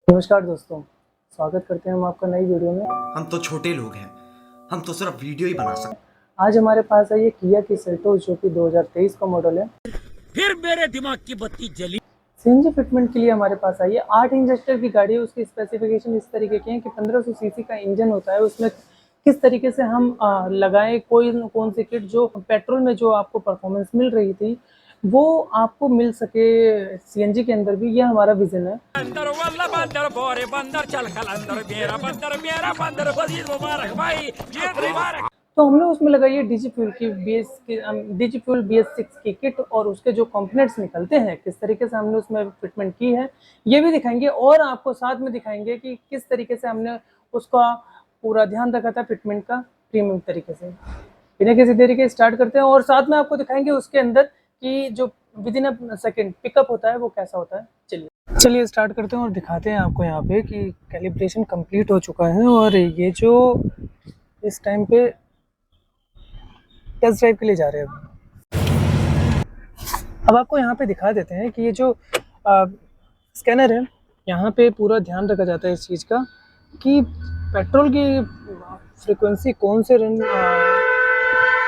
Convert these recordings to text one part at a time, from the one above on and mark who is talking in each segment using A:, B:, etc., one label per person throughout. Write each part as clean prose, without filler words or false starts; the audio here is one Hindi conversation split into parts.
A: नमस्कार दोस्तों, स्वागत करते हैं हम आपका नई वीडियो में।
B: हम तो छोटे लोग हैं, हम तो सिर्फ वीडियो ही बना सकते।
A: आज हमारे पास है ये किया की सेल्टोस जो कि 2023 का मॉडल है।
C: फिर मेरे दिमाग की बत्ती जली।
A: सीएनजी फिटमेंट के लिए हमारे पास आई है। 8 इंजेक्टर की गाड़ी है। उसकी स्पेसिफिकेशन इस तरीके की है कि 1500 सीसी का इंजन होता है। उसमें किस तरीके से हम लगाएं कौन सी किट जो पेट्रोल में जो आपको परफॉर्मेंस मिल रही थी वो आपको मिल सके सीएनजी के अंदर भी, यह हमारा विजन है।
C: बंदर वल्ला बंदर बोरे बंदर चल कलंदर मेरा बंदर बजीर मुबारक भाई ये मुबारक।
A: तो हमने उसमें लगाई है डिजी फ्यूल BS6 की किट, और उसके जो कंपोनेंट्स निकलते हैं किस तरीके से हमने उसमें फिटमेंट की है ये भी दिखाएंगे, और आपको साथ में दिखाएंगे कि किस तरीके से हमने उसका पूरा ध्यान रखा था फिटमेंट का प्रीमियम तरीके से। बिना किसी देरी के स्टार्ट करते हैं, और साथ में आपको दिखाएंगे उसके अंदर कि जो with in a second pickup होता है वो कैसा होता है। चलिए स्टार्ट करते हैं और दिखाते हैं आपको यहाँ पे कि कैलिब्रेशन कंप्लीट हो चुका है, और ये जो इस टाइम पे टेस्ट ड्राइव के लिए जा रहे हैं। अब आपको यहाँ पे दिखा देते हैं कि ये जो स्कैनर है, यहाँ पे पूरा ध्यान रखा जाता है इस चीज़ का कि पेट्रोल की फ्रिक्वेंसी कौन से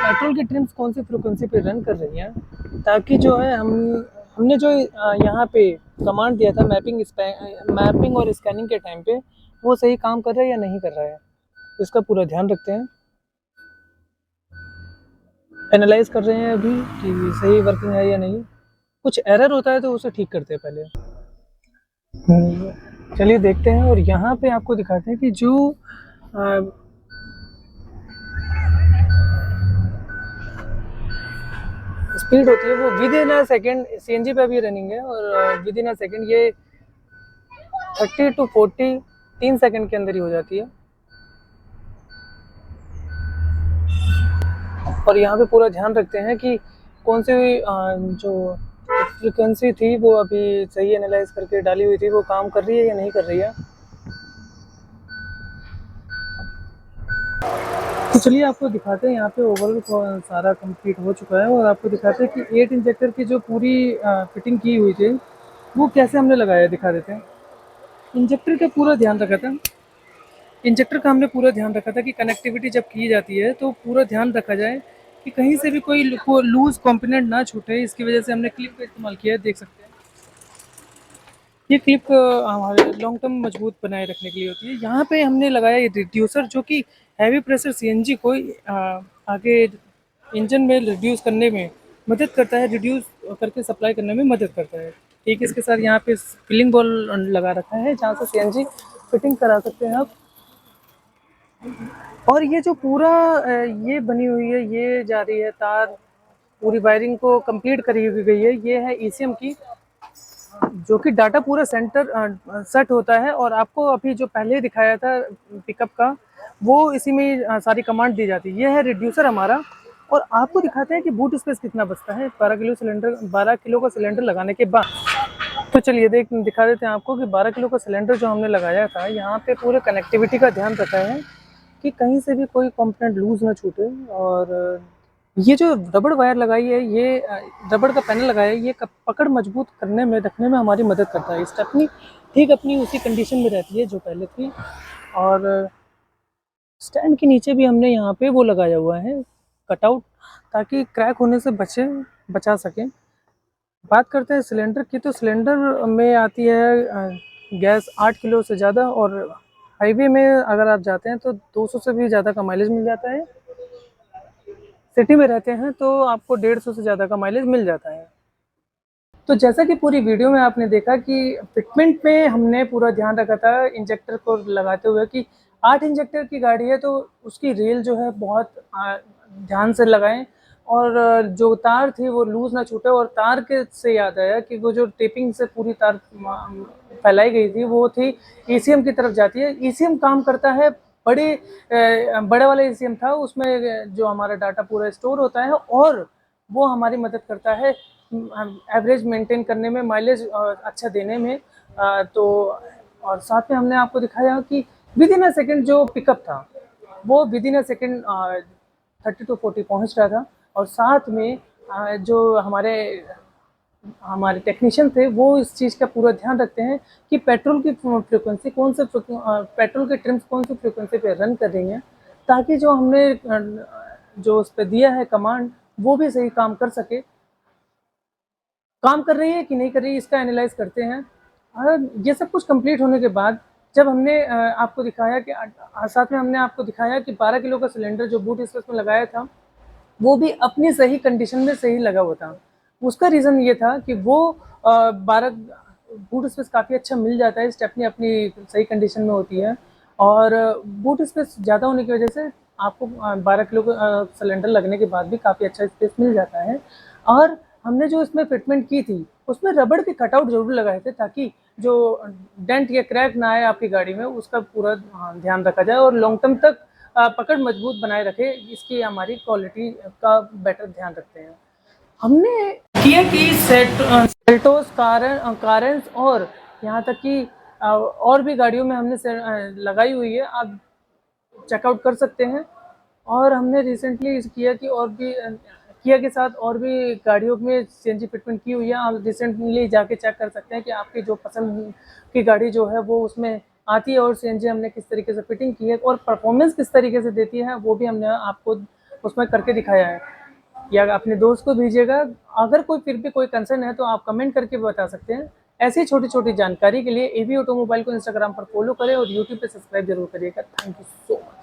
A: पेट्रोल की ट्रिम्स कौन सी फ्रिक्वेंसी पे रन कर रही हैं, ताकि जो है हमने जो यहाँ पे कमांड दिया था मैपिंग और स्कैनिंग के टाइम पे वो सही काम कर रहा है या नहीं कर रहा है, इसका पूरा ध्यान रखते हैं। एनालाइज कर रहे हैं अभी कि सही वर्किंग है या नहीं। कुछ एरर होता है तो उसे ठीक करते हैं पहले। चलिए देखते हैं, और यहाँ पे आपको दिखाते हैं कि जो स्पीड होती है वो with in a second CNG पे भी रनिंग है, और विद इन अ सेकेंड ये 30 to 40 3 सेकेंड के अंदर ही हो जाती है। और यहाँ पे पूरा ध्यान रखते हैं कि कौन सी जो फ्रिक्वेंसी थी वो अभी सही एनालाइज करके डाली हुई थी वो काम कर रही है या नहीं कर रही है। तो चलिए आपको दिखाते हैं, यहाँ पे ओवरऑल सारा कंप्लीट हो चुका है, और आपको दिखाते हैं कि 8 इंजेक्टर की जो पूरी फिटिंग की हुई थी वो कैसे हमने लगाया दिखा देते हैं। इंजेक्टर का पूरा ध्यान रखा था इंजेक्टर का हमने पूरा ध्यान रखा था कि कनेक्टिविटी जब की जाती है तो पूरा ध्यान रखा जाए कि कहीं से भी कोई लूज कंपोनेंट ना छूटे। इसकी वजह से हमने क्लिप का इस्तेमाल किया है, देख सकते हैं। ये क्लिप हमारे लॉन्ग टर्म मजबूत बनाए रखने के लिए होती है। यहाँ पे हमने लगाया ये रिड्यूसर जो कि हैवी प्रेशर सीएनजी को आगे इंजन में रिड्यूस करने में मदद करता है, रिड्यूस करके सप्लाई करने में मदद करता है। ठीक, इसके साथ यहाँ पे फिलिंग बॉल लगा रखा है जहाँ से सीएनजी फिटिंग करा सकते हैं आप। और ये जो पूरा ये बनी हुई है, ये जा रही है तार, पूरी वायरिंग को कंप्लीट करी हुई गई है। ये है ईसीएम की, जो कि डाटा पूरा सेंटर सेट होता है, और आपको अभी जो पहले दिखाया था पिकअप का वो इसी में सारी कमांड दी जाती है। ये है रिड्यूसर हमारा, और आपको दिखाते हैं कि बूट स्पेस कितना बचता है 12 किलो का सिलेंडर लगाने के बाद। तो चलिए दिखा देते हैं आपको कि 12 किलो का सिलेंडर जो हमने लगाया था, यहाँ पे पूरे कनेक्टिविटी का ध्यान रखा है कि कहीं से भी कोई कंपोनेंट लूज ना छूटे। और ये जो रबड़ वायर लगाई है, ये रबड़ का पैनल लगाया है, ये पकड़ मजबूत करने में रखने में हमारी मदद करता है। स्टेपनी ठीक अपनी उसी कंडीशन में रहती है जो पहले थी। और स्टैंड के नीचे भी हमने यहाँ पे वो लगाया हुआ है कटआउट, ताकि क्रैक होने से बचा सकें। बात करते हैं सिलेंडर की, तो सिलेंडर में आती है गैस 8 किलो से ज़्यादा, और हाईवे में अगर आप जाते हैं तो 200 से भी ज़्यादा का माइलेज मिल जाता है। सिटी में रहते हैं तो आपको 150 से ज़्यादा का माइलेज मिल जाता है। तो जैसा कि पूरी वीडियो में आपने देखा कि फिटमेंट में हमने पूरा ध्यान रखा था इंजेक्टर को लगाते हुए कि 8 इंजेक्टर की गाड़ी है तो उसकी रेल जो है बहुत ध्यान से लगाएं, और जो तार थी वो लूज ना छूटे। और तार के से याद आया कि वो जो टेपिंग से पूरी तार फैलाई गई थी वो थी ईसीएम की तरफ जाती है। ईसीएम काम करता है बड़े वाला ईसीएम था, उसमें जो हमारा डाटा पूरा स्टोर होता है, और वो हमारी मदद करता है एवरेज मेंटेन करने में, माइलेज अच्छा देने में। तो और साथ में हमने आपको दिखाया कि विद इन अ सेकेंड जो पिकअप था वो with in a second 30 to 40 पहुंच रहा था। और साथ में जो हमारे हमारे टेक्नीशियन थे वो इस चीज़ का पूरा ध्यान रखते हैं कि पेट्रोल की फ्रीक्वेंसी पेट्रोल के ट्रिम्स कौन सी फ्रीक्वेंसी पे रन कर रही हैं, ताकि जो हमने जो उस पे दिया है कमांड वो भी सही काम कर सके। काम कर रही है कि नहीं कर रही है इसका एनालाइज़ करते हैं। ये सब कुछ कंप्लीट होने के बाद जब हमने आपको दिखाया कि साथ में हमने आपको दिखाया कि 12 किलो का सिलेंडर जो बूट स्पेस में लगाया था, वो भी अपनी सही कंडीशन में सही लगा हुआ था। उसका रीज़न ये था कि वो 12 बूट स्पेस काफ़ी अच्छा मिल जाता है, स्टेपनी अपनी सही कंडीशन में होती है और बूट स्पेस ज़्यादा होने की वजह से आपको 12 किलो का सिलेंडर लगने के बाद भी काफ़ी अच्छा स्पेस मिल जाता है। और हमने जो इसमें फिटमेंट की थी, उसमें रबड़ के कटआउट ज़रूर लगाए थे ताकि जो डेंट या क्रैक ना आए आपकी गाड़ी में, उसका पूरा ध्यान रखा जाए और लॉन्ग टर्म तक पकड़ मजबूत बनाए रखे, इसकी हमारी क्वालिटी का बेटर ध्यान रखते हैं। हमने किया कि सेल्टोस, कारेंस और यहाँ तक कि और भी गाड़ियों में हमने लगाई हुई है, आप चेकआउट कर सकते हैं। और हमने रिसेंटली किया कि और भी किया के साथ और भी गाड़ियों में सीएनजी फिटमेंट की हुई है। आप रिसेंटली जाके चेक कर सकते हैं कि आपकी जो पसंद की गाड़ी जो है वो उसमें आती है और सीएनजी हमने किस तरीके से फिटिंग की है और परफॉर्मेंस किस तरीके से देती है, वो भी हमने आपको उसमें करके दिखाया है। या अपने दोस्त को भेजिएगा। अगर कोई फिर भी कोई कंसर्न है तो आप कमेंट करके बता सकते हैं। ऐसी छोटी-छोटी जानकारी के लिए एबी ऑटोमोबाइल को इंस्टाग्राम पर फॉलो करें और यूट्यूब पे सब्सक्राइब ज़रूर करिएगा। Thank you so much.